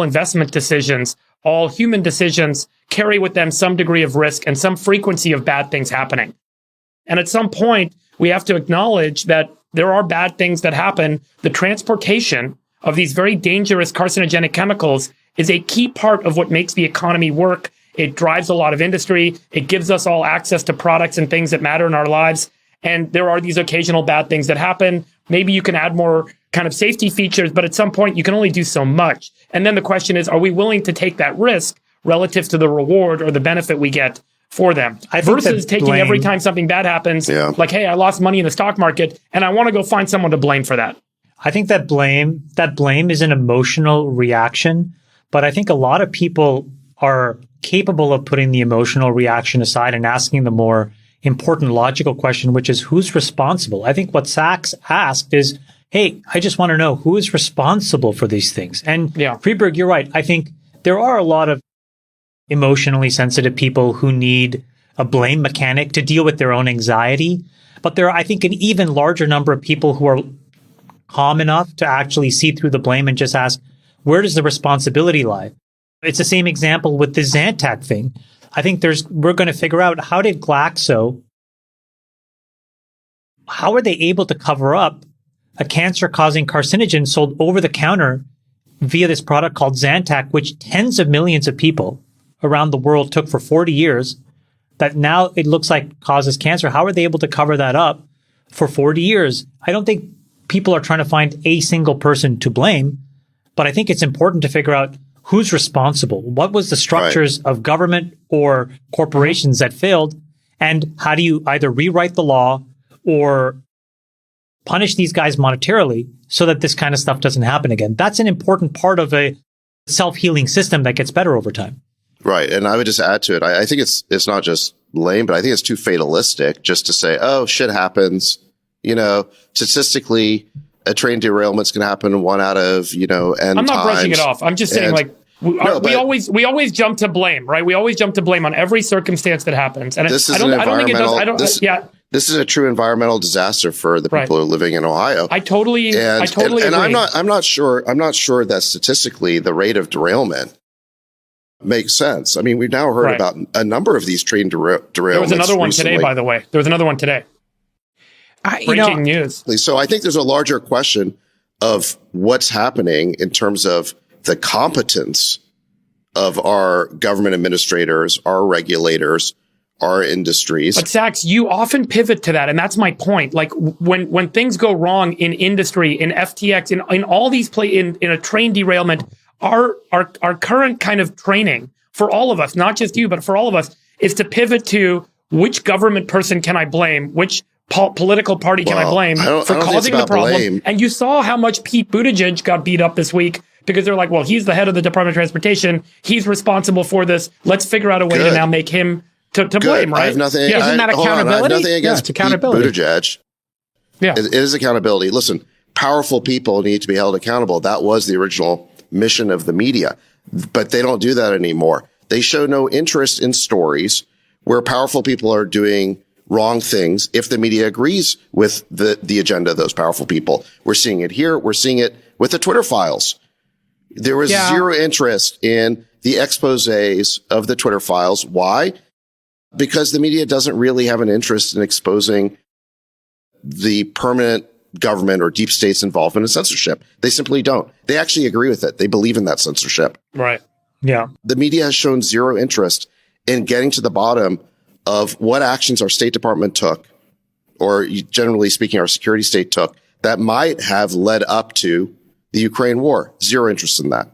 investment decisions, all human decisions carry with them some degree of risk and some frequency of bad things happening. And at some point, we have to acknowledge that there are bad things that happen. The transportation of these very dangerous carcinogenic chemicals is a key part of what makes the economy work. It drives a lot of industry. It gives us all access to products and things that matter in our lives. And there are these occasional bad things that happen. Maybe you can add more kind of safety features, but at some point you can only do so much. And then the question is, are we willing to take that risk relative to the reward or the benefit we get for them? Versus taking every time something bad happens, like, hey, I lost money in the stock market and I want to go find someone to blame for that. I think that blame is an emotional reaction, but I think a lot of people are capable of putting the emotional reaction aside and asking the more important logical question, which is who's responsible? I think what Sachs asked is, hey, I just want to know who is responsible for these things. And Friedberg, you're right. I think there are a lot of emotionally sensitive people who need a blame mechanic to deal with their own anxiety. But there are, I think, an even larger number of people who are calm enough to actually see through the blame and just ask, where does the responsibility lie? It's the same example with the Zantac thing. I think we're going to figure out, how did Glaxo, how are they able to cover up a cancer-causing carcinogen sold over the counter via this product called Zantac, which tens of millions of people around the world took for 40 years, that now it looks like causes cancer? How are they able to cover that up for 40 years? I don't think people are trying to find a single person to blame, but I think it's important to figure out who's responsible. What was the structures of government or corporations that failed? And how do you either rewrite the law or punish these guys monetarily so that this kind of stuff doesn't happen again? That's an important part of a self-healing system that gets better over time. Right. And I would just add to it, I think it's not just lame, but I think it's too fatalistic just to say, oh, shit happens. Statistically, a train derailment's going to happen 1 out of, N I'm not brushing it off. I'm just saying, we always jump to blame, right? We always jump to blame on every circumstance that happens. And this is This is a true environmental disaster for the people who are living in Ohio. I totally agree. And I'm not sure that statistically the rate of derailment makes sense. I mean, we've now heard about a number of these train derailments. There was another one today, by the way. There was another one today. Breaking news. So I think there's a larger question of what's happening in terms of the competence of our government administrators, our regulators, our industries. But Sachs, you often pivot to that. And that's my point. Like when things go wrong in industry, in FTX, in all these in a train derailment, our current kind of training for all of us, not just you, but for all of us, is to pivot to which government person can I blame, which political party can I blame for causing the problem. Blame. And you saw how much Pete Buttigieg got beat up this week because they're like, well, he's the head of the Department of Transportation. He's responsible for this. Let's figure out a way to now make him to blame, right? I have nothing. Isn't that accountability? I have nothing against Pete Buttigieg. Yeah. It is accountability. Listen, powerful people need to be held accountable. That was the original mission of the media, but they don't do that anymore. They show no interest in stories where powerful people are doing wrong things if the media agrees with the agenda of those powerful people. We're seeing it here. We're seeing it with the Twitter files. There was zero interest in the exposés of the Twitter files. Why? Because the media doesn't really have an interest in exposing the permanent government or deep state's involvement in censorship. They simply don't. They actually agree with it. They believe in that censorship. Right. Yeah. The media has shown zero interest in getting to the bottom of what actions our State Department took, or generally speaking, our security state took, that might have led up to the Ukraine war. Zero interest in that.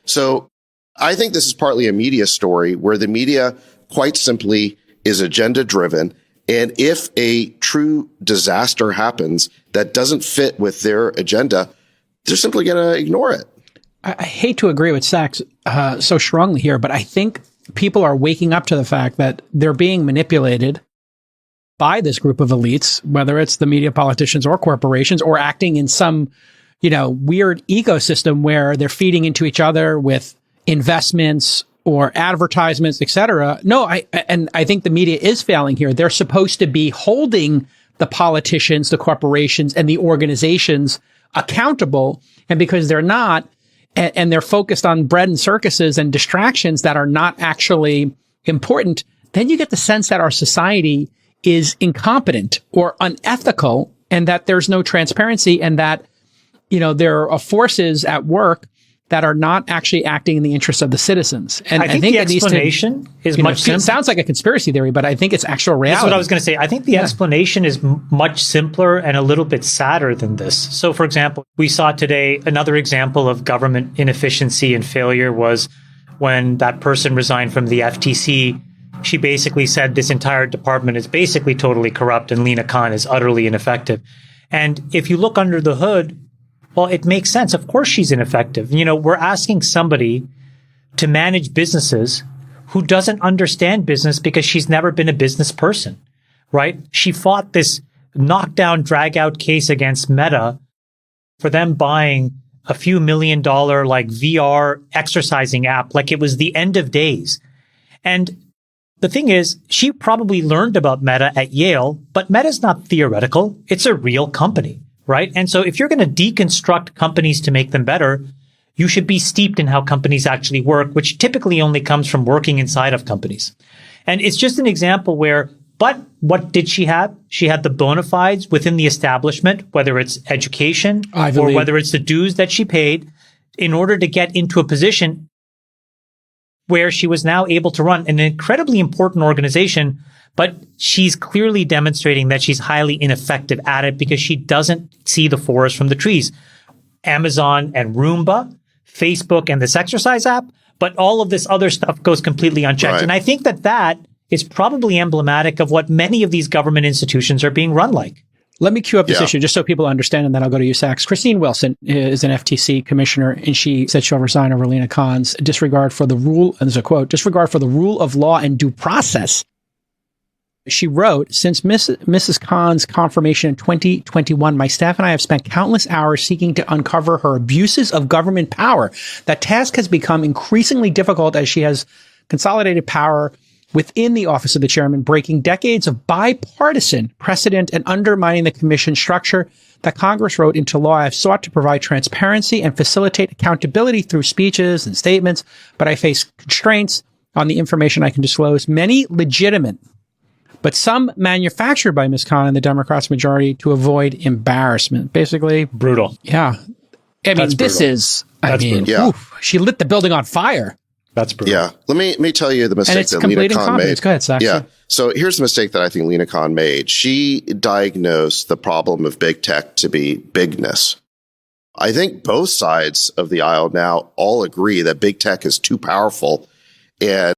So I think this is partly a media story where the media quite simply is agenda driven. And if a true disaster happens that doesn't fit with their agenda, they're simply going to ignore it. I hate to agree with Sachs so strongly here, but I think people are waking up to the fact that they're being manipulated by this group of elites, whether it's the media, politicians, or corporations, or acting in some, weird ecosystem where they're feeding into each other with investments or advertisements, et cetera. No, I think the media is failing here. They're supposed to be holding the politicians, the corporations, and the organizations accountable. And because they're not, and they're focused on bread and circuses and distractions that are not actually important, then you get the sense that our society is incompetent or unethical and that there's no transparency and that, there are forces at work that are not actually acting in the interest of the citizens. And I think the explanation is much simpler. It sounds like a conspiracy theory, but I think it's actual reality. That's what I was going to say. I think the explanation is much simpler and a little bit sadder than this. So, for example, we saw today another example of government inefficiency and failure was when that person resigned from the FTC. She basically said this entire department is basically totally corrupt and Lina Khan is utterly ineffective. And if you look under the hood, well, it makes sense. Of course she's ineffective. We're asking somebody to manage businesses who doesn't understand business because she's never been a business person, right? She fought this knockdown, drag out case against Meta for them buying a few $1 million VR exercising app like it was the end of days. And the thing is, she probably learned about Meta at Yale, but Meta's not theoretical. It's a real company, right? And so if you're going to deconstruct companies to make them better, you should be steeped in how companies actually work, which typically only comes from working inside of companies. And it's just an example where, but what did she have? She had the bona fides within the establishment, whether it's education or whether it's the dues that she paid in order to get into a position where she was now able to run an incredibly important organization, but she's clearly demonstrating that she's highly ineffective at it because she doesn't see the forest from the trees. Amazon and Roomba, Facebook and this exercise app, but all of this other stuff goes completely unchecked. Right. And I think that is probably emblematic of what many of these government institutions are being run like. Let me cue up this issue just so people understand, and then I'll go to you, Sachs. Christine Wilson is an FTC commissioner, and she said she'll resign over Lina Khan's disregard for the rule, and there's a quote, disregard for the rule of law and due process. She wrote, since Mrs. Khan's confirmation in 2021, my staff and I have spent countless hours seeking to uncover her abuses of government power. That task has become increasingly difficult as she has consolidated power within the office of the chairman, breaking decades of bipartisan precedent and undermining the commission structure that Congress wrote into law. I've sought to provide transparency and facilitate accountability through speeches and statements, but I face constraints on the information I can disclose, many legitimate, but some manufactured by Ms. Khan and the Democrats' majority to avoid embarrassment. Basically, brutal. Yeah. This is, she lit the building on fire. That's brutal. Yeah. Let me tell you the mistake that Lina Khan made. Go ahead, Sachs. Yeah. So here's the mistake that I think Lina Khan made. She diagnosed the problem of big tech to be bigness. I think both sides of the aisle now all agree that big tech is too powerful and